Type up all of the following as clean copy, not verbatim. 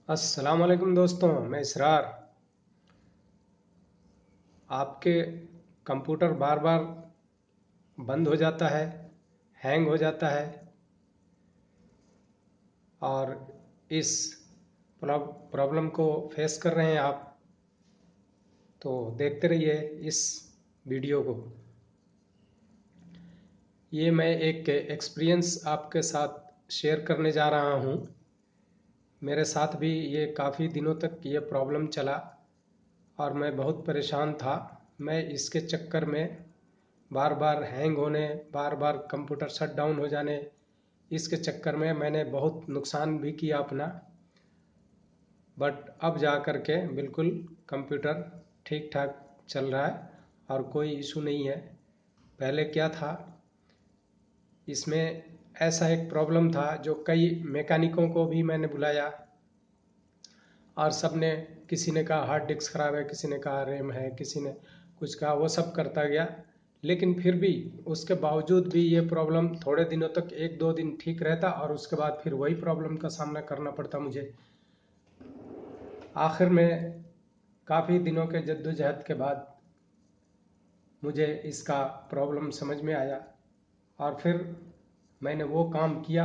अस्सलाम वालेकुम दोस्तों, मैं इसरार। आपके कंप्यूटर बार बार बंद हो जाता है, हैंग हो जाता है और इस प्रॉब्लम को फेस कर रहे हैं आप, तो देखते रहिए इस वीडियो को। ये मैं एक एक्सपीरियंस आपके साथ शेयर करने जा रहा हूँ। मेरे साथ भी ये काफ़ी दिनों तक ये प्रॉब्लम चला और मैं बहुत परेशान था। मैं इसके चक्कर में बार बार हैंग होने, बार बार कंप्यूटर शट डाउन हो जाने, इसके चक्कर में मैंने बहुत नुकसान भी किया अपना। बट अब जा कर के बिल्कुल कंप्यूटर ठीक ठाक चल रहा है और कोई इशू नहीं है। पहले क्या था, इसमें ऐसा एक प्रॉब्लम था जो कई मैकेनिकों को भी मैंने बुलाया और सब ने, किसी ने कहा हार्ड डिस्क ख़राब है, किसी ने कहा रैम है, किसी ने कुछ कहा, वो सब करता गया। लेकिन फिर भी उसके बावजूद भी ये प्रॉब्लम थोड़े दिनों तक, एक दो दिन ठीक रहता और उसके बाद फिर वही प्रॉब्लम का सामना करना पड़ता मुझे। आखिर में काफ़ी दिनों के जद्दोजहद के बाद मुझे इसका प्रॉब्लम समझ में आया और फिर मैंने वो काम किया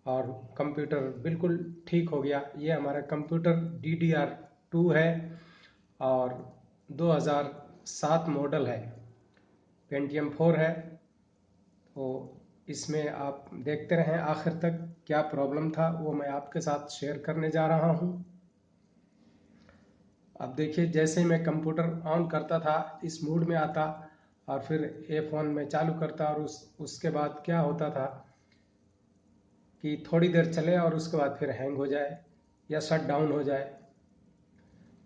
और कंप्यूटर बिल्कुल ठीक हो गया। ये हमारा कंप्यूटर DDR2 है और 2007 मॉडल है, पेंटियम 4 है। तो इसमें आप देखते रहें आखिर तक, क्या प्रॉब्लम था वो मैं आपके साथ शेयर करने जा रहा हूँ। अब देखिए, जैसे ही मैं कंप्यूटर ऑन करता था इस मोड में आता और फिर F1 में चालू करता और उसके बाद क्या होता था कि थोड़ी देर चले और उसके बाद फिर हैंग हो जाए या शट डाउन हो जाए।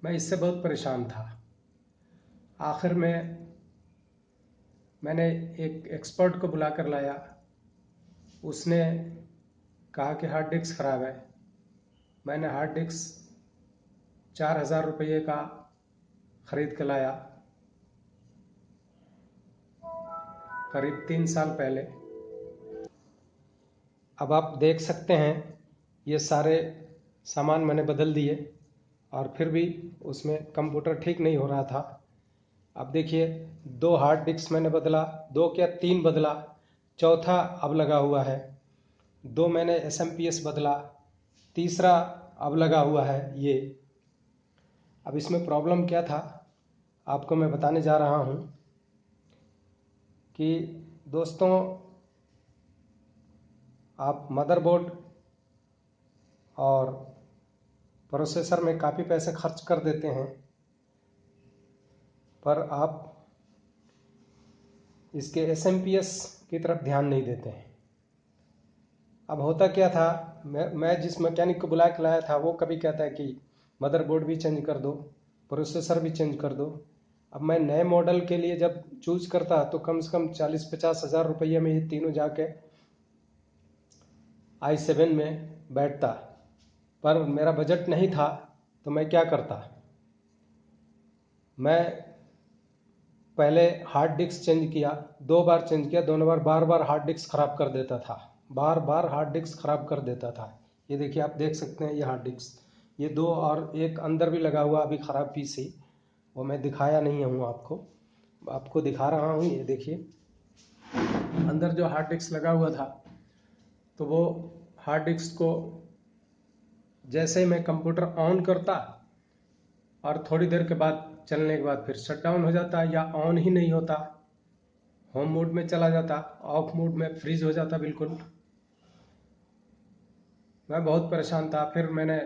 मैं इससे बहुत परेशान था। आखिर में मैंने एक एक्सपर्ट को बुला कर लाया। उसने कहा कि हार्ड डिस्क ख़राब है। मैंने हार्ड डिस्क 4,000 रुपये का ख़रीद के लाया, करीब 3 साल पहले। अब आप देख सकते हैं ये सारे सामान मैंने बदल दिए और फिर भी उसमें कंप्यूटर ठीक नहीं हो रहा था। अब देखिए, 2 हार्ड डिस्क मैंने बदला, 2 क्या 3 बदला, चौथा अब लगा हुआ है। 2 मैंने SMPS बदला, तीसरा अब लगा हुआ है ये। अब इसमें प्रॉब्लम क्या था आपको मैं बताने जा रहा हूँ कि दोस्तों, आप मदरबोर्ड और प्रोसेसर में काफ़ी पैसे खर्च कर देते हैं, पर आप इसके SMPS की तरफ ध्यान नहीं देते हैं। अब होता क्या था, मैं जिस मैकेनिक को बुला के लाया था वो कभी कहता है कि मदरबोर्ड भी चेंज कर दो, प्रोसेसर भी चेंज कर दो। अब मैं नए मॉडल के लिए जब चूज करता तो कम से कम 40-50 हज़ार रुपये में ये तीनों जाके i7 में बैठता, पर मेरा बजट नहीं था। तो मैं क्या करता, मैं पहले हार्ड डिस्क चेंज किया, 2 बार चेंज किया, दोनों बार बार बार हार्ड डिस्क ख़राब कर देता था, बार बार हार्ड डिस्क ख़राब कर देता था। ये देखिए, आप देख सकते हैं ये हार्ड डिस्क, ये 2 और एक अंदर भी लगा हुआ अभी ख़राब पीसी, वो मैं दिखाया नहीं हूँ आपको, आपको दिखा रहा हूँ। ये देखिए, अंदर जो हार्ड डिस्क लगा हुआ था, तो वो हार्ड डिस्क को जैसे ही मैं कंप्यूटर ऑन करता और थोड़ी देर के बाद चलने के बाद फिर शट डाउन हो जाता या ऑन ही नहीं होता, होम मोड में चला जाता, ऑफ मोड में फ्रीज हो जाता बिल्कुल। मैं बहुत परेशान था। फिर मैंने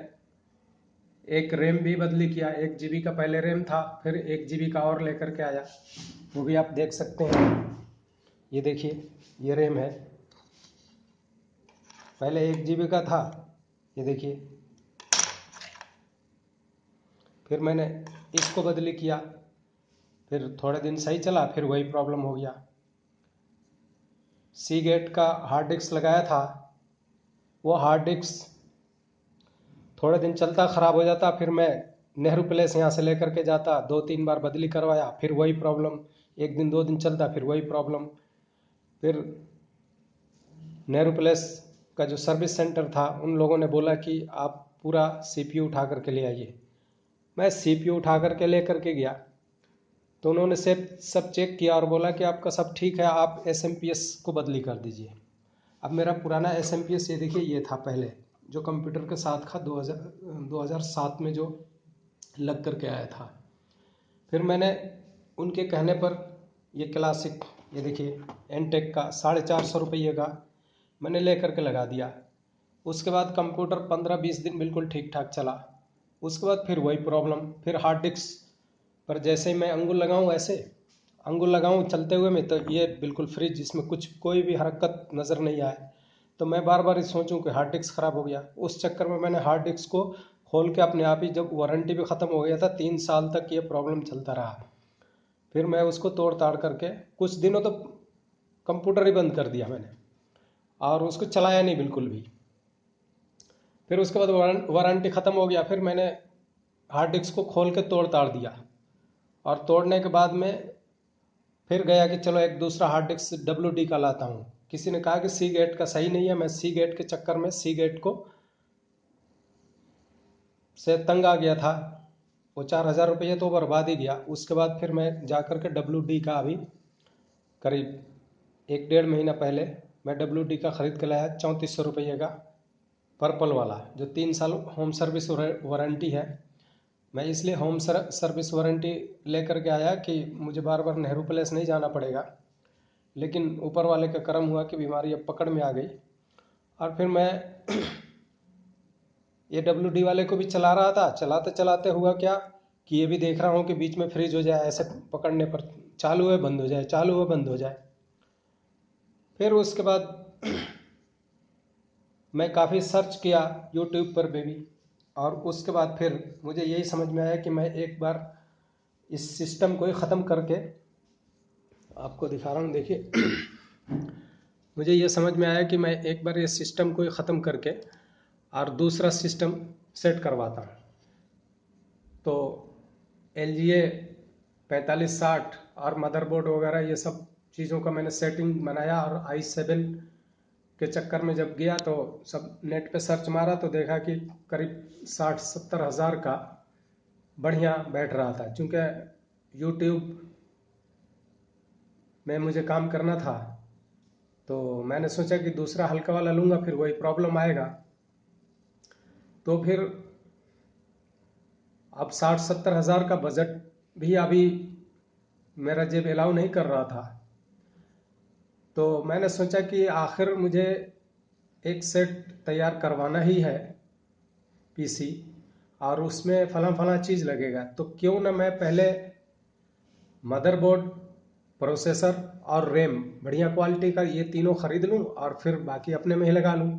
एक रैम भी बदली किया, 1 GB का पहले रैम था, फिर 1 GB का और लेकर के आया, वो भी आप देख सकते हैं। ये देखिए, ये रैम है, पहले 1 GB का था, ये देखिए। फिर मैंने इसको बदली किया, फिर थोड़े दिन सही चला, फिर वही प्रॉब्लम हो गया। सीगेट का हार्ड डिस्क लगाया था, वो हार्ड डिस्क थोड़े दिन चलता, ख़राब हो जाता, फिर मैं नेहरू प्लेस यहाँ से लेकर के जाता, 2-3 बार बदली करवाया, फिर वही प्रॉब्लम। 1 दिन 2 दिन चलता, फिर वही प्रॉब्लम। फिर नेहरू प्लेस का जो सर्विस सेंटर था, उन लोगों ने बोला कि आप पूरा CPU उठा करके ले आइए। मैं CPU उठा करके ले करके गया तो उन्होंने सब चेक किया और बोला कि आपका सब ठीक है, आप SMPS को बदली कर दीजिए। अब मेरा पुराना SMPS ये देखिए, ये था पहले जो कंप्यूटर के साथ था, 2007 में जो लग करके आया था। फिर मैंने उनके कहने पर ये क्लासिक, ये देखिए एनटेक का 450 रुपये का मैंने ले करके लगा दिया। उसके बाद कंप्यूटर 15-20 दिन बिल्कुल ठीक ठाक चला। उसके बाद फिर वही प्रॉब्लम, फिर हार्ड डिस्क पर जैसे ही मैं अंगुल लगाऊं, ऐसे अंगुल लगाऊं चलते हुए में, तो ये बिल्कुल फ्रीज, जिसमें कुछ कोई भी हरकत नज़र नहीं आए। तो मैं बार बार सोचूं कि हार्ड डिस्क ख़राब हो गया। उस चक्कर में मैंने हार्ड डिस्क को खोल के अपने आप ही, जब वारंटी भी ख़त्म हो गया था, 3 साल तक ये प्रॉब्लम चलता रहा। फिर मैं उसको तोड़ ताड़ करके कुछ दिनों तो कंप्यूटर ही बंद कर दिया मैंने और उसको चलाया नहीं बिल्कुल भी। फिर उसके बाद वारंटी ख़त्म हो गया, फिर मैंने हार्ड डिस्क को खोल के तोड़ ताड़ दिया और तोड़ने के बाद में फिर गया कि चलो एक दूसरा हार्ड डिस्क WD का लाता हूँ। किसी ने कहा कि सी गेट का सही नहीं है। मैं सी गेट के चक्कर में सी गेट को से तंग आ गया था। वो 4000 रुपये तो बर्बाद ही गया। उसके बाद फिर मैं जा कर के WD का अभी करीब 1-1.5 महीना पहले मैं WD का ख़रीद के लाया 3400 रुपये का, पर्पल वाला, जो 3 साल होम सर्विस वारंटी है। मैं इसलिए होम सर्विस वारंटी लेकर के आया कि मुझे बार बार नेहरू प्लेस नहीं जाना पड़ेगा। लेकिन ऊपर वाले का करम हुआ कि बीमारी अब पकड़ में आ गई और फिर मैं ये WD वाले को भी चला रहा था। चलाते चलाते हुआ क्या कि ये भी देख रहा हूँ कि बीच में फ्रीज हो जाए, ऐसे पकड़ने पर चालू है बंद हो जाए, चालू है बंद हो जाए। फिर उसके बाद मैं काफ़ी सर्च किया YouTube पर भी और उसके बाद फिर मुझे यही समझ में आया कि मैं एक बार इस सिस्टम को ही ख़त्म करके आपको दिखा रहा हूँ। देखिए मुझे ये समझ में आया कि मैं एक बार ये सिस्टम को ही ख़त्म करके और दूसरा सिस्टम सेट करवाता हूँ। तो LGA 4560 और मदरबोर्ड वगैरह ये सब चीज़ों का मैंने सेटिंग बनाया और i7 के चक्कर में जब गया तो सब नेट पे सर्च मारा तो देखा कि करीब 60-70 हज़ार का बढ़िया बैठ रहा था। चूँकि YouTube में मुझे काम करना था तो मैंने सोचा कि दूसरा हल्का वाला लूँगा, फिर वही प्रॉब्लम आएगा। तो फिर अब 60-70 हज़ार का बजट भी अभी मेरा जेब अलाउ नहीं कर रहा था। तो मैंने सोचा कि आखिर मुझे एक सेट तैयार करवाना ही है PC और उसमें फला फला चीज़ लगेगा, तो क्यों ना मैं पहले मदरबोर्ड, प्रोसेसर और रैम बढ़िया क्वालिटी का ये तीनों ख़रीद लूँ और फिर बाकी अपने में ही लगा लूँ।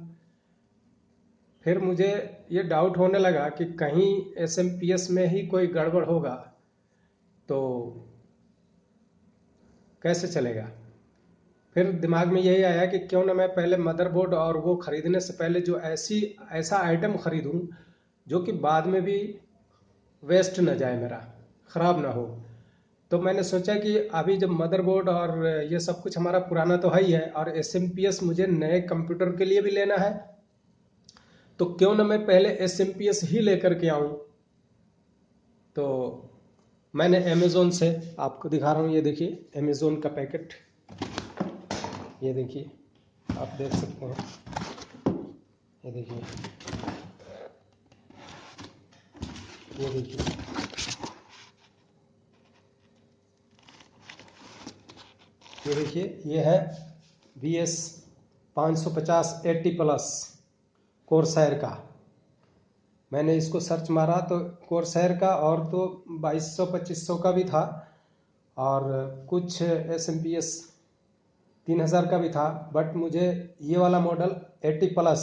फिर मुझे ये डाउट होने लगा कि कहीं SMPS में ही कोई गड़बड़ होगा तो कैसे चलेगा। फिर दिमाग में यही आया कि क्यों ना मैं पहले मदरबोर्ड और वो ख़रीदने से पहले जो ऐसा आइटम ख़रीदूँ जो कि बाद में भी वेस्ट न जाए, मेरा ख़राब ना हो। तो मैंने सोचा कि अभी जब मदरबोर्ड और ये सब कुछ हमारा पुराना तो है ही है और SMPS मुझे नए कंप्यूटर के लिए भी लेना है, तो क्यों ना मैं पहले SMPS ही लेकर के आऊँ। तो मैंने अमेज़ोन से, आपको दिखा रहा हूँ, ये देखिए अमेज़ोन का पैकेट, ये देखिए आप देख सकते हैं। ये देखिए, ये देखिए, ये देखिए, ये है VS 550 80+ कोर्सैर का। मैंने इसको सर्च मारा तो कोर्सैर का और तो 2200-2500 का भी था और कुछ SMPS 3000 का भी था। बट मुझे ये वाला मॉडल 80+,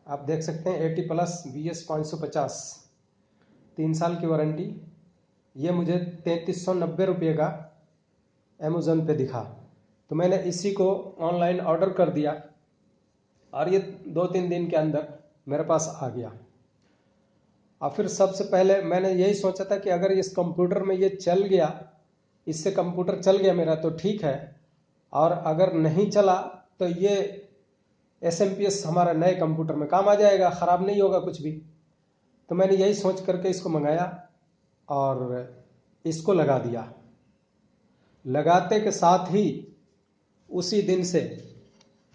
आप देख सकते हैं 80+ VS 550, 3 साल की वारंटी, ये मुझे 3390 रुपये का अमेज़न पे दिखा। तो मैंने इसी को ऑनलाइन ऑर्डर कर दिया और ये 2-3 दिन के अंदर मेरे पास आ गया। और फिर सबसे पहले मैंने यही सोचा था कि अगर इस कंप्यूटर में ये चल गया, इससे कंप्यूटर चल गया मेरा तो ठीक है, और अगर नहीं चला तो ये SMPS हमारा नए कंप्यूटर में काम आ जाएगा, ख़राब नहीं होगा कुछ भी। तो मैंने यही सोच करके इसको मंगाया और इसको लगा दिया। लगाते के साथ ही उसी दिन से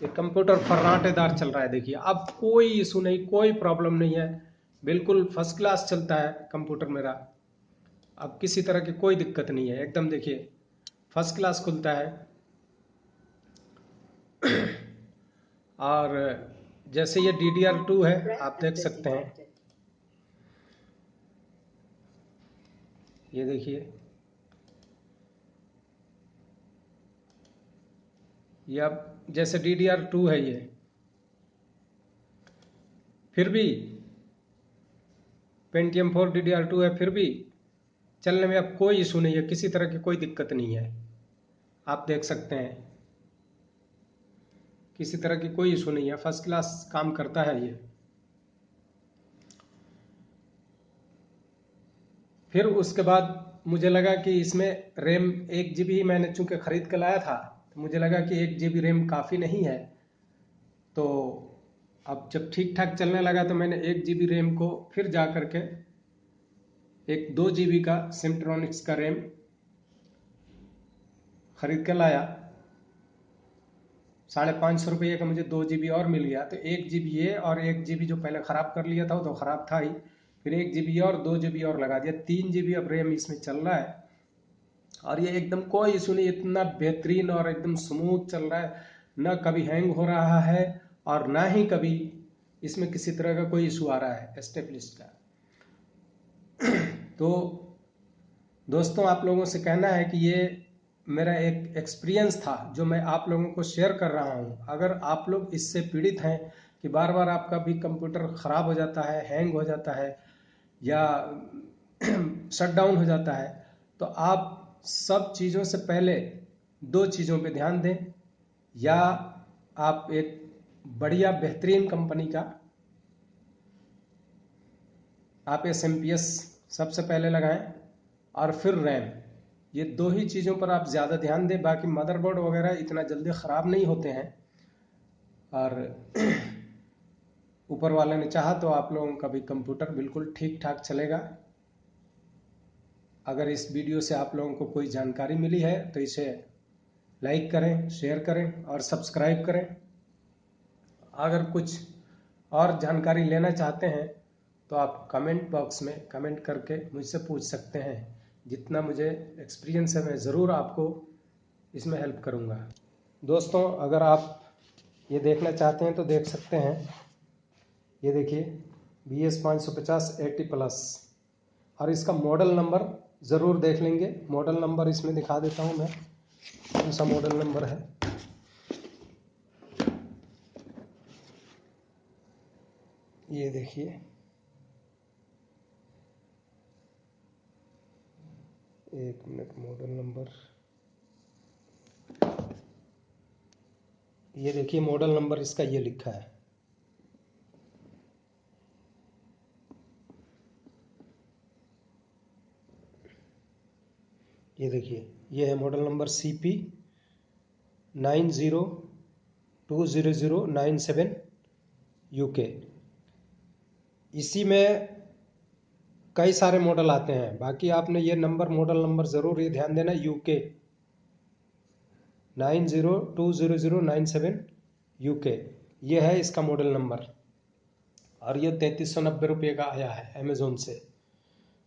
ये कंप्यूटर फर्राटेदार चल रहा है। देखिए अब कोई इशू नहीं, कोई प्रॉब्लम नहीं है, बिल्कुल फर्स्ट क्लास चलता है कंप्यूटर मेरा। अब किसी तरह की कोई दिक्कत नहीं है, एकदम देखिए फर्स्ट क्लास खुलता है। और जैसे ये DDR2 है, आप देख सकते हैं, ये देखिए ये अब जैसे DDR2 है ये, फिर भी Pentium 4 DDR2 है, फिर भी चलने में अब कोई इशू नहीं है, किसी तरह की कोई दिक्कत नहीं है। आप देख सकते हैं किसी तरह की कोई इशू नहीं है, फर्स्ट क्लास काम करता है ये। फिर उसके बाद मुझे लगा कि इसमें रैम 1 GB ही मैंने चूंकि ख़रीद कर लाया था, तो मुझे लगा कि 1 GB रैम काफ़ी नहीं है। तो अब जब ठीक ठाक चलने लगा तो मैंने 1 GB रैम को फिर जा करके एक 2 GB का सिम्ट्रॉनिक्स का रैम ख़रीद कर लाया। 550 रुपये का मुझे 2 GB और मिल गया। तो 1 GB ये और 1 GB जो पहले ख़राब कर लिया था वो तो ख़राब था ही, फिर 1 GB और 2 GB और लगा दिया, 3 GB अब रैम इसमें चल रहा है। और ये एकदम कोई इशू नहीं, इतना बेहतरीन और एकदम स्मूथ चल रहा है, ना कभी हैंग हो रहा है और ना ही कभी इसमें किसी तरह का कोई इशू आ रहा है एस्टेब्लिश का। तो दोस्तों आप लोगों से कहना है कि ये मेरा एक एक्सपीरियंस था जो मैं आप लोगों को शेयर कर रहा हूँ। अगर आप लोग इससे पीड़ित हैं कि बार बार आपका भी कंप्यूटर ख़राब हो जाता है, हैंग हो जाता है या शट डाउन हो जाता है, तो आप सब चीज़ों से पहले 2 चीज़ों पे ध्यान दें। या आप एक बढ़िया बेहतरीन कंपनी का आप SMPS सबसे पहले लगाएं और फिर रैम, ये 2 ही चीज़ों पर आप ज़्यादा ध्यान दें। बाकी मदरबोर्ड वगैरह इतना जल्दी ख़राब नहीं होते हैं और ऊपर वाले ने चाहा तो आप लोगों का भी कंप्यूटर बिल्कुल ठीक ठाक चलेगा। अगर इस वीडियो से आप लोगों को कोई जानकारी मिली है तो इसे लाइक करें, शेयर करें और सब्सक्राइब करें। अगर कुछ और जानकारी लेना चाहते हैं तो आप कमेंट बॉक्स में कमेंट करके मुझसे पूछ सकते हैं। जितना मुझे एक्सपीरियंस है मैं ज़रूर आपको इसमें हेल्प करूंगा। दोस्तों अगर आप ये देखना चाहते हैं तो देख सकते हैं, ये देखिए BS 550 80+, और इसका मॉडल नंबर ज़रूर देख लेंगे। मॉडल नंबर इसमें दिखा देता हूँ मैं, कौन सा मॉडल नंबर है। ये देखिए, एक मिनट, मॉडल नंबर, ये देखिए मॉडल नंबर इसका ये लिखा है। ये देखिए ये है मॉडल नंबर CP 90200097 UK। इसी में कई सारे मॉडल आते हैं, बाकी आपने ये नंबर मॉडल नंबर ज़रूर ये ध्यान देना, UK 90200097 UK, ये है इसका मॉडल नंबर। और ये 3390 रुपये का आया है अमेज़ोन से।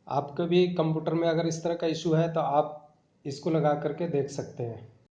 आपके भी कंप्यूटर में अगर इस तरह का इशू है तो आप इसको लगा करके देख सकते हैं।